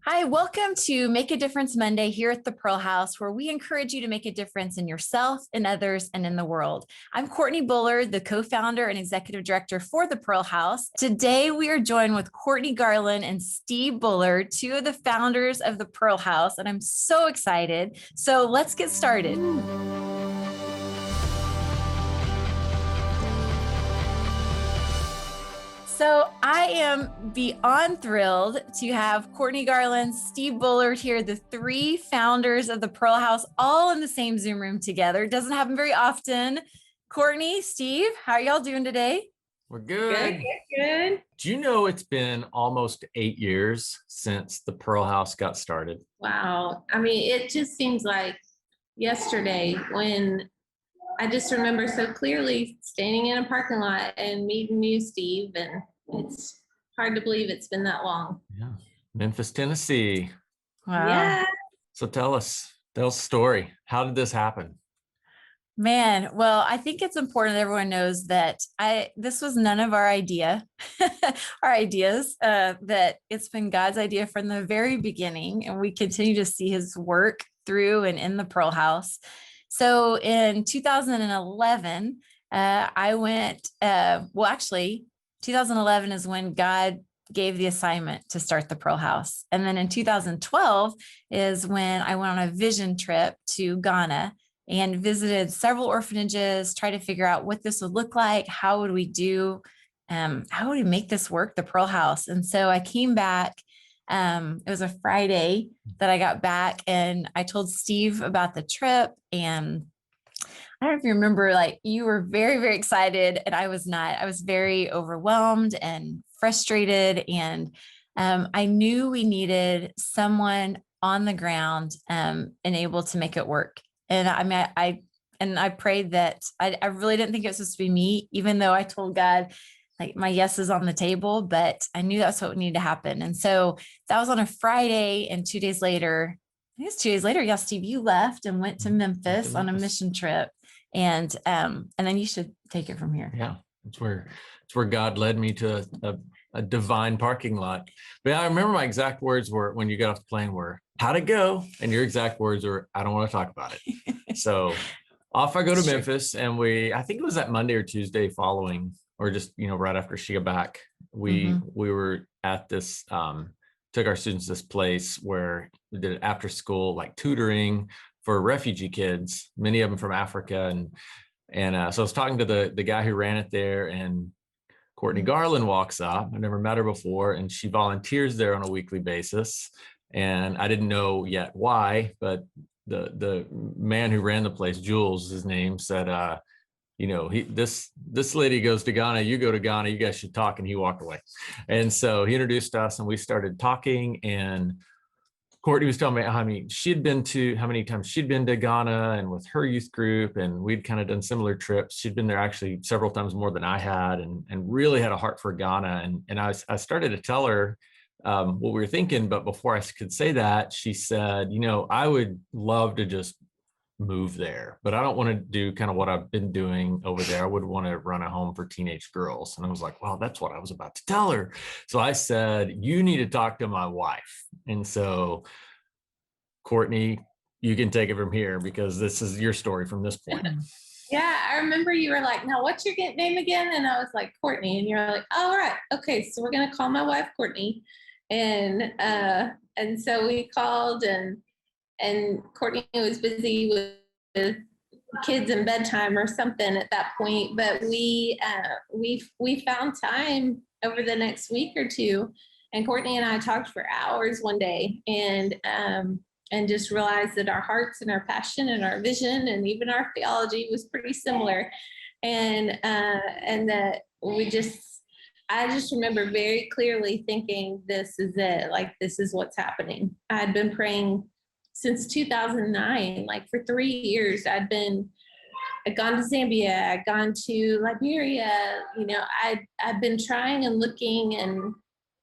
Hi, welcome to Make a Difference Monday here at the Pearl House, where we encourage you to make a difference in yourself, in others, and in the world. I'm Courtney Bullard, the co-founder and executive director for the Pearl House. Today, we are joined with Courtney Garland and Steve Bullard, two of the founders of the Pearl House, and I'm so excited. So let's get started. So I am beyond thrilled to have Courtney Garland, Steve Bullard here, the three founders of the Pearl House, all in the same Zoom room together. It doesn't happen very often. Courtney, Steve, how are y'all doing today? We're good. Good. Do you know it's been almost 8 years since the Pearl House got started? Wow. I mean, it just seems like yesterday when I just remember so clearly standing in a parking lot and meeting you, Steve, and it's hard to believe it's been that long. Yeah. Memphis, Tennessee. Wow. Yeah. So tell us the story. How did this happen? Man, well, I think it's important that everyone knows that this was none of our idea, our ideas, that it's been God's idea from the very beginning, and we continue to see his work through and in the Pearl House. So in 2011, I went, 2011 is when God gave the assignment to start the Pearl House. And then in 2012 is when I went on a vision trip to Ghana and visited several orphanages, tried to figure out what this would look like. How would we make this work, the Pearl House? And so I came back. It was a Friday that I got back, and I told Steve about the trip. And I don't know if you remember, like, you were very, very excited, and I was not. I was very overwhelmed and frustrated. And I knew we needed someone on the ground and able to make it work. And I mean, I prayed that I really didn't think it was supposed to be me, even though I told God, like, my yes is on the table, but I knew that's what needed to happen. And so that was on a Friday, and 2 days later, I guess 2 days later, yeah, Steve, you left and went to Memphis on a mission trip. And then you should take it from here. Yeah, it's where God led me to a divine parking lot. But I remember my exact words were, when you got off the plane, were, "How'd it go?" And your exact words were, "I don't want to talk about it." So off I go to Memphis, and I think it was that Monday or Tuesday following, or just, right after she got back, we were at this, took our students to this place where we did after school, like, tutoring for refugee kids, many of them from Africa. And so I was talking to the guy who ran it there, and Courtney Garland walks up. I've never met her before, and she volunteers there on a weekly basis. And I didn't know yet why, but the man who ran the place, Jules, his name, said, this lady goes to Ghana, you go to Ghana, you guys should talk. And he walked away. And so he introduced us, and we started talking. And Courtney was telling me, how many times she'd been to Ghana and with her youth group, and we'd kind of done similar trips. She'd been there actually several times more than I had, and really had a heart for Ghana. And I started to tell her what we were thinking, but before I could say that, she said, I would love to just move there, but I don't want to do kind of what I've been doing over there. I would want to run a home for teenage girls. And I was like, well, that's what I was about to tell her. So I said, you need to talk to my wife. And so, Courtney, you can take it from here, because this is your story from this point. Yeah, I remember you were like, now what's your name again? And I was like, Courtney. And you're like, all right, okay, so we're going to call my wife Courtney. And so we called, and Courtney was busy with kids in bedtime or something at that point. But we found time over the next week or two, and Courtney and I talked for hours one day, and just realized that our hearts and our passion and our vision and even our theology was pretty similar, and that I just remember very clearly thinking, this is it, like, this is what's happening. I had been praying since 2009, like for 3 years. I'd gone to Zambia, I'd gone to Liberia, I'd been trying and looking, and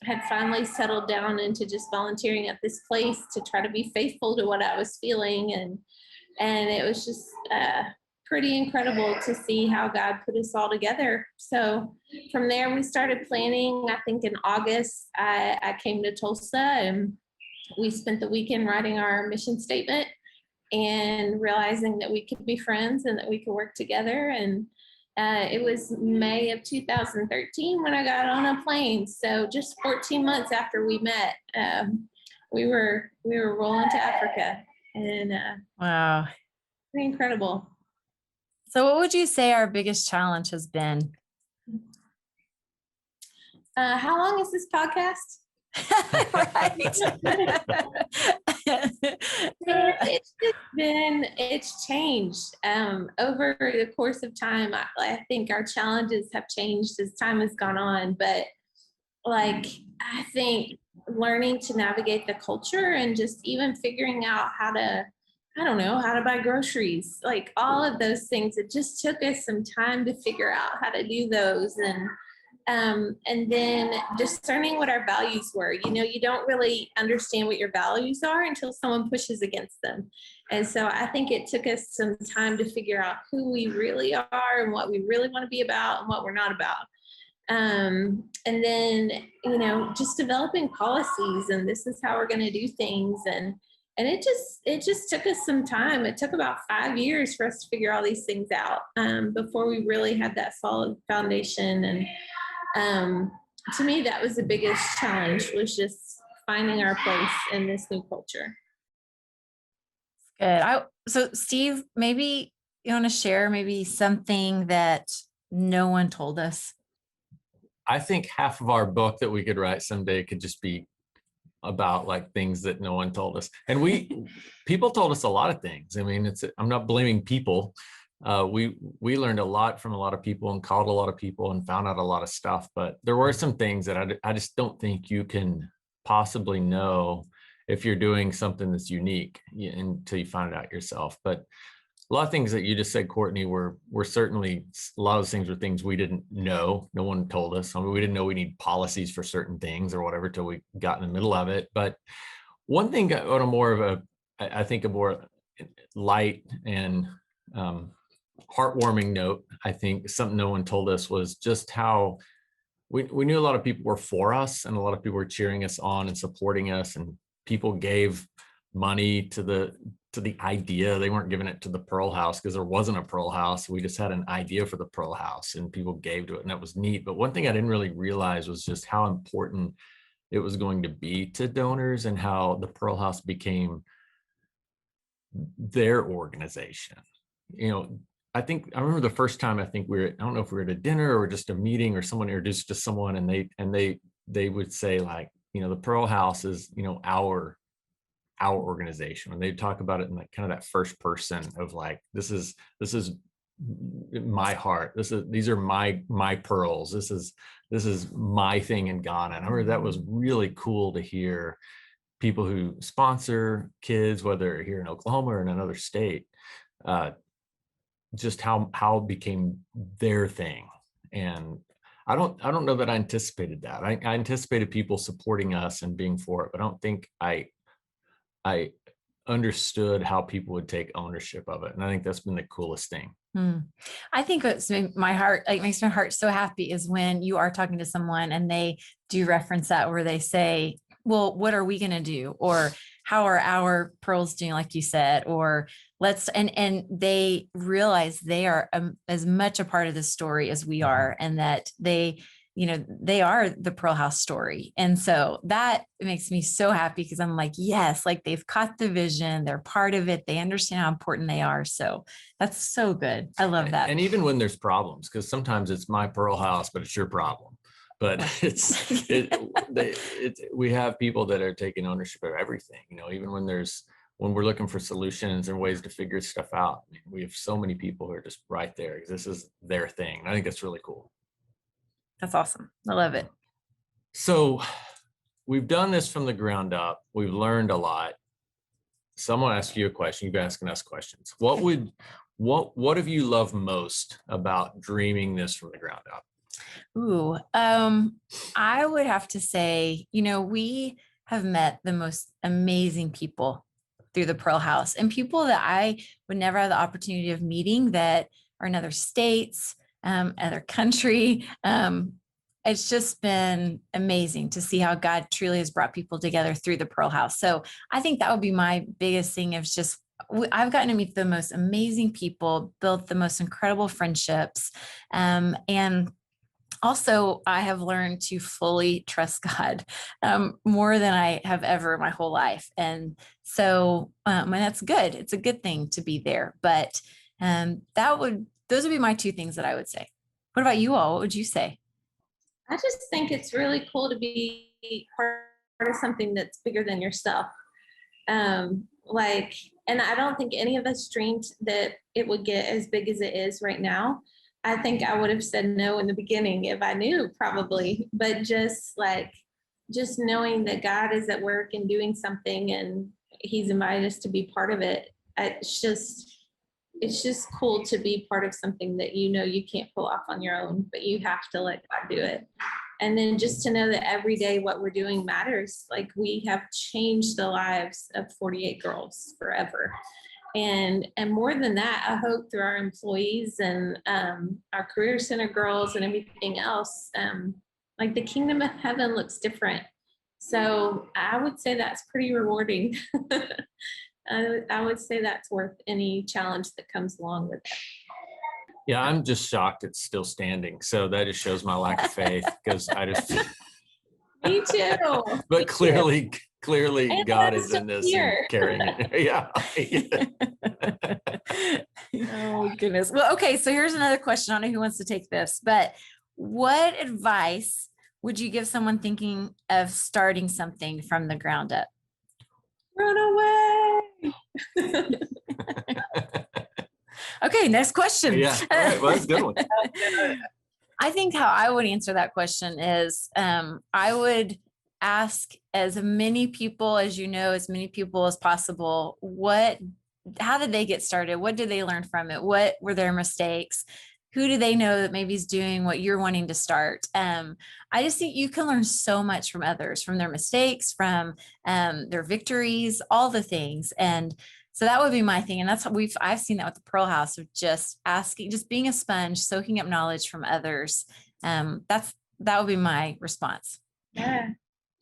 had finally settled down into just volunteering at this place to try to be faithful to what I was feeling. And it was just pretty incredible to see how God put us all together. So from there, we started planning. I think in August, I came to Tulsa, and we spent the weekend writing our mission statement and realizing that we could be friends and that we could work together. And it was May of 2013 when I got on a plane. So just 14 months after we met, we were rolling to Africa, and Wow. pretty incredible. So what would you say our biggest challenge has been? How long is this podcast? Right. It's changed over the course of time. I think our challenges have changed as time has gone on, but like, I think learning to navigate the culture and just even figuring out how to, I don't know, how to buy groceries, like all of those things, it just took us some time to figure out how to do those. And then discerning what our values were. You know, you don't really understand what your values are until someone pushes against them. And so I think it took us some time to figure out who we really are and what we really want to be about and what we're not about. And then, you know, just developing policies, and this is how we're going to do things. And it just took us some time. It took about 5 years for us to figure all these things out before we really had that solid foundation. And to me, that was the biggest challenge, was just finding our place in this new culture. Good. So Steve, maybe you want to share maybe something that no one told us. I think half of our book that we could write someday could just be about like things that no one told us. And people told us a lot of things. I mean, I'm not blaming people. We learned a lot from a lot of people and called a lot of people and found out a lot of stuff. But there were some things that I just don't think you can possibly know if you're doing something that's unique until you find it out yourself. But a lot of things that you just said, Courtney, were certainly, a lot of those things were things we didn't know. No one told us. I mean, we didn't know we need policies for certain things or whatever till we got in the middle of it. But one thing on a more light and heartwarming note, I think something no one told us was just how we knew a lot of people were for us and a lot of people were cheering us on and supporting us, and people gave money to the idea. They weren't giving it to the Pearl House because there wasn't a Pearl House. We just had an idea for the Pearl House and people gave to it, and that was neat. But one thing I didn't really realize was just how important it was going to be to donors and how the Pearl House became their organization. You know, I remember the first time, I don't know if we were at a dinner or just a meeting or someone introduced to someone, and they would say, like, you know, the Pearl House is, you know, our organization. And they talk about it in like kind of that first person of like, this is my heart. These are my pearls. This is my thing in Ghana. And I remember that was really cool to hear people who sponsor kids, whether here in Oklahoma or in another state, just how it became their thing. And I don't know that I anticipated that. I anticipated people supporting us and being for it, but I don't think I understood how people would take ownership of it. And I think that's been the coolest thing. I think what's makes my heart so happy is when you are talking to someone and they do reference that, where they say, well, what are we going to do? Or how are our pearls doing? Like you said, or and they realize they are as much a part of the story as we are, and that they are the Pearl House story. And so that makes me so happy, because I'm like, yes, like they've caught the vision, they're part of it, they understand how important they are. So that's so good. I love that. And even when there's problems, because sometimes it's my Pearl House, but it's your problem. But we have people that are taking ownership of everything, you know, even when we're looking for solutions and ways to figure stuff out. I mean, we have so many people who are just right there because this is their thing. And I think that's really cool. That's awesome. I love it. So we've done this from the ground up. We've learned a lot. Someone asked you a question. You've been asking us questions. What have you loved most about dreaming this from the ground up? Ooh, I would have to say, we have met the most amazing people through the Pearl House, and people that I would never have the opportunity of meeting that are in other states, other country. it's just been amazing to see how God truly has brought people together through the Pearl House. So I think that would be my biggest thing, is just I've gotten to meet the most amazing people, built the most incredible friendships. And also, I have learned to fully trust God more than I have ever my whole life. And so, and that's good. It's a good thing to be there. But those would be my two things that I would say. What about you all? What would you say? I just think it's really cool to be part of something that's bigger than yourself. And I don't think any of us dreamed that it would get as big as it is right now. I think I would have said no in the beginning if I knew, probably, but just knowing that God is at work and doing something, and he's invited us to be part of it. It's just cool to be part of something that you can't pull off on your own, but you have to let God do it. And then just to know that every day what we're doing matters. Like, we have changed the lives of 48 girls forever. And more than that, I hope through our employees and our Career Center girls and everything else, like, the kingdom of heaven looks different. So I would say that's pretty rewarding. I would say that's worth any challenge that comes along with it. Yeah, I'm just shocked it's still standing. So that just shows my lack of faith, because I just. Me too. But clearly And God I'm is in still this here. and carrying it. Yeah. Oh, goodness. Well, okay. So here's another question. I don't know who wants to take this, but what advice would you give someone thinking of starting something from the ground up? Run away. Okay, next question. Yeah. All right. Well, that's a good one. I think how I would answer that question is I would ask as many people as as many people as possible, how did they get started? What did they learn from it? What were their mistakes? Who do they know that maybe is doing what you're wanting to start? I just think you can learn so much from others, from their mistakes, from their victories, all the things. And so that would be my thing. And that's what I've seen that with the Pearl House, of just being a sponge, soaking up knowledge from others. That would be my response. Yeah.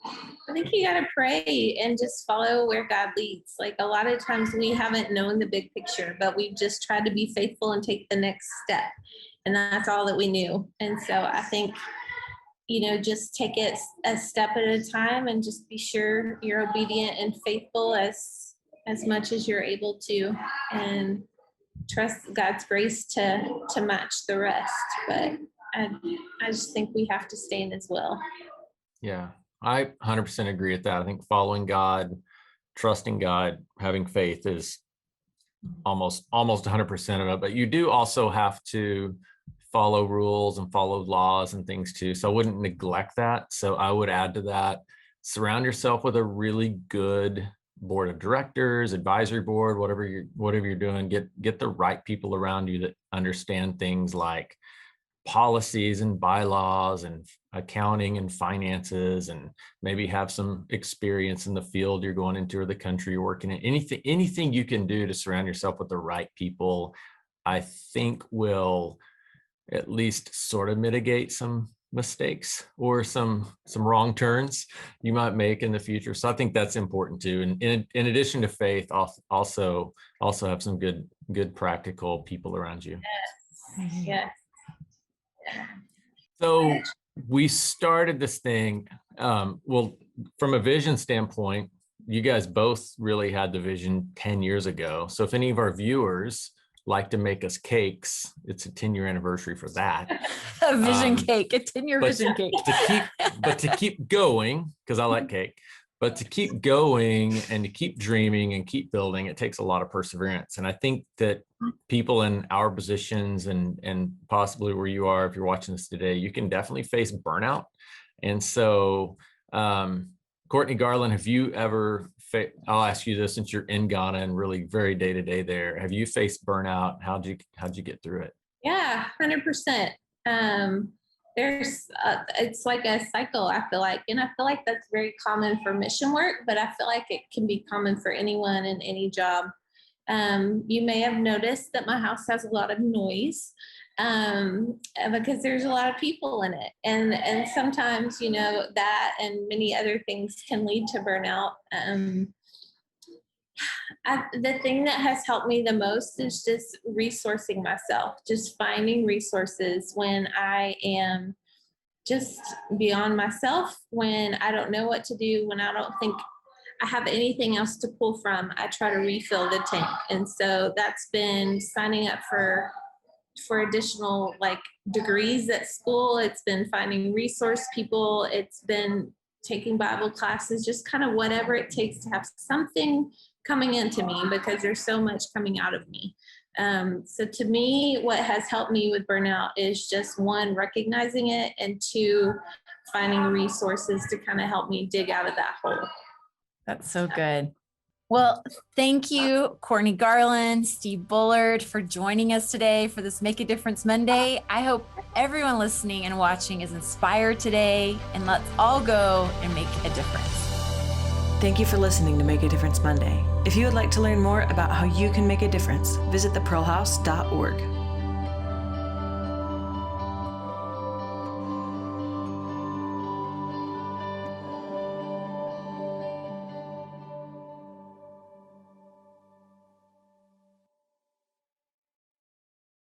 I think you got to pray and just follow where God leads. Like, a lot of times we haven't known the big picture, but we've just tried to be faithful and take the next step. And that's all that we knew. And so I think, just take it a step at a time, and just be sure you're obedient and faithful as much as you're able to, and trust God's grace to match the rest. But I just think we have to stay in his will. Yeah, I 100% agree with that. I think following God, trusting God, having faith is almost 100% of it. But you do also have to follow rules and follow laws and things too. So I wouldn't neglect that. So I would add to that, surround yourself with a really good board of directors, advisory board, whatever you're doing. Get the right people around you that understand things like policies and bylaws and accounting and finances, and maybe have some experience in the field you're going into or the country you're working in. Anything you can do to surround yourself with the right people, I think will at least sort of mitigate some mistakes or some wrong turns you might make in the future. So I think that's important too. And in addition to faith, also have some good practical people around you. Yes. So we started this thing, well, from a vision standpoint, you guys both really had the vision 10 years ago. So if any of our viewers like to make us cakes, it's a 10-year anniversary for that. A vision cake, a 10-year vision cake. To keep going, because I like cake, but to keep going and to keep dreaming and keep building, it takes a lot of perseverance. And I think that people in our positions and possibly where you are, if you're watching this today, you can definitely face burnout. And so, Courtney, Garland, have you ever, I'll ask you this since you're in Ghana and really very day-to-day there, have you faced burnout? How'd you get through it? Yeah, 100%. It's like a cycle, I feel like. And I feel like that's very common for mission work, but I feel like it can be common for anyone in any job. You may have noticed that my house has a lot of noise. because there's a lot of people in it. And sometimes, that and many other things can lead to burnout. The thing that has helped me the most is just resourcing myself, just finding resources when I am just beyond myself, when I don't know what to do, when I don't think I have anything else to pull from. I try to refill the tank. And so that's been signing up for additional degrees at school. It's been finding resource people. It's been taking Bible classes, just kind of whatever it takes to have something coming into me, because there's so much coming out of me. So to me, what has helped me with burnout is just one, recognizing it, and two, finding resources to kind of help me dig out of that hole. That's so good. Well, thank you, Courtney Garland, Steve Bullard, for joining us today for this Make a Difference Monday. I hope everyone listening and watching is inspired today, and let's all go and make a difference. Thank you for listening to Make a Difference Monday. If you would like to learn more about how you can make a difference, visit thepearlhouse.org.